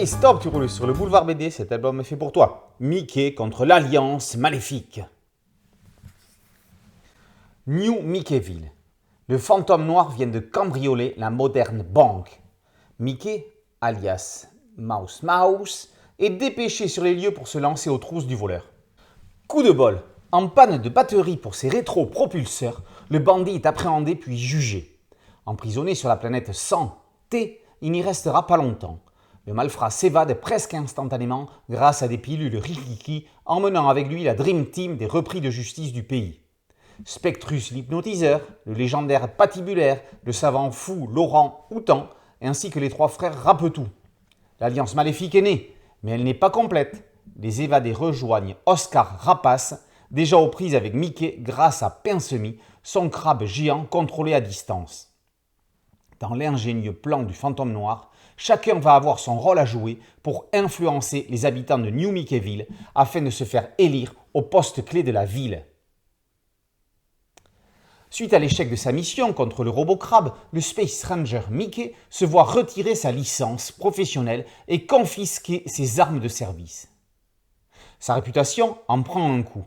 Et stop, tu roules sur le boulevard BD, cet album est fait pour toi. Mickey contre l'Alliance Maléfique. New Mickeyville. Le fantôme noir vient de cambrioler la moderne banque. Mickey, alias Mouse Mouse, est dépêché sur les lieux pour se lancer aux trousses du voleur. Coup de bol, en panne de batterie pour ses rétro-propulseurs, le bandit est appréhendé puis jugé. Emprisonné sur la planète 100T, il n'y restera pas longtemps. Le malfrat s'évade presque instantanément grâce à des pilules rikiki, emmenant avec lui la Dream Team des repris de justice du pays. Spectrus l'hypnotiseur, le légendaire Patibulaire, le savant fou Laurent Houtan, ainsi que les trois frères Rapetou. L'Alliance Maléfique est née, mais elle n'est pas complète. Les évadés rejoignent Oscar Rapace, déjà aux prises avec Mickey grâce à Pinsemi, son crabe géant contrôlé à distance. Dans l'ingénieux plan du fantôme noir, chacun va avoir son rôle à jouer pour influencer les habitants de New Mickeyville afin de se faire élire au poste clé de la ville. Suite à l'échec de sa mission contre le robot crabe, le Space Ranger Mickey se voit retirer sa licence professionnelle et confisquer ses armes de service. Sa réputation en prend un coup.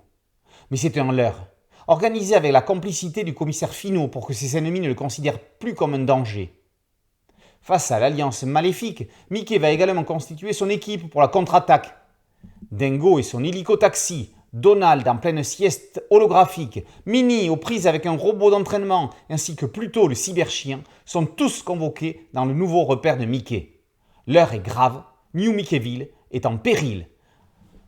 Mais c'est un leurre, organisé avec la complicité du commissaire Finot pour que ses ennemis ne le considèrent plus comme un danger. Face à l'Alliance Maléfique, Mickey va également constituer son équipe pour la contre-attaque. Dingo et son hélico-taxi, Donald en pleine sieste holographique, Minnie aux prises avec un robot d'entraînement, ainsi que Pluto le cyberchien, sont tous convoqués dans le nouveau repère de Mickey. L'heure est grave, New Mickeyville est en péril.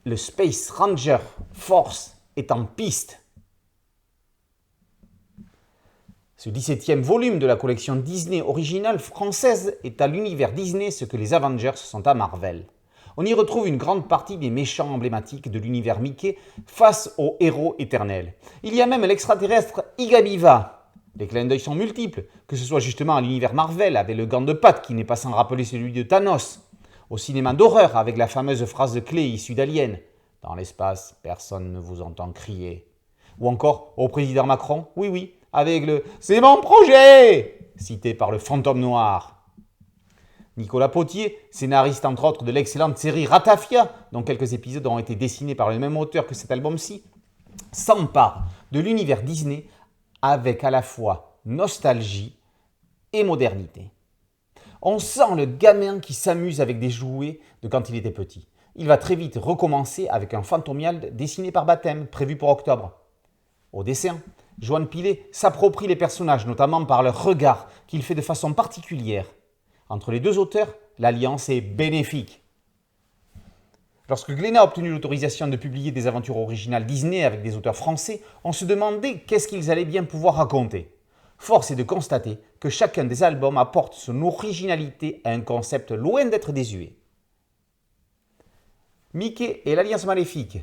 Le Space Ranger Force est en piste. Ce 17e volume de la collection Disney originale française est à l'univers Disney ce que les Avengers sont à Marvel. On y retrouve une grande partie des méchants emblématiques de l'univers Mickey face aux héros éternels. Il y a même l'extraterrestre Igabiva. Les clins d'œil sont multiples, que ce soit justement à l'univers Marvel avec le gant de patte qui n'est pas sans rappeler celui de Thanos, au cinéma d'horreur avec la fameuse phrase clé issue d'Alien. Dans l'espace, personne ne vous entend crier. Ou encore au président Macron, oui, avec le « C'est mon projet !» cité par le fantôme noir. Nicolas Potier, scénariste entre autres de l'excellente série Ratafia, dont quelques épisodes ont été dessinés par le même auteur que cet album-ci, s'empare de l'univers Disney avec à la fois nostalgie et modernité. On sent le gamin qui s'amuse avec des jouets de quand il était petit. Il va très vite recommencer avec un Fantomial dessiné par Baptême, prévu pour octobre. Au dessin, Joan Pilet s'approprie les personnages, notamment par leur regard qu'il fait de façon particulière. Entre les deux auteurs, l'alliance est bénéfique. Lorsque Glénat a obtenu l'autorisation de publier des aventures originales Disney avec des auteurs français, on se demandait qu'est-ce qu'ils allaient bien pouvoir raconter. Force est de constater que chacun des albums apporte son originalité à un concept loin d'être désuet. Mickey et l'Alliance Maléfique,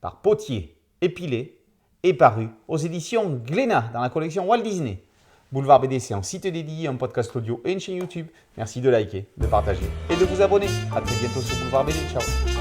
par Potier et Pilet, est paru aux éditions Glénat dans la collection Walt Disney. Boulevard BD, c'est un site dédié, un podcast audio et une chaîne YouTube. Merci de liker, de partager et de vous abonner. A très bientôt sur Boulevard BD. Ciao.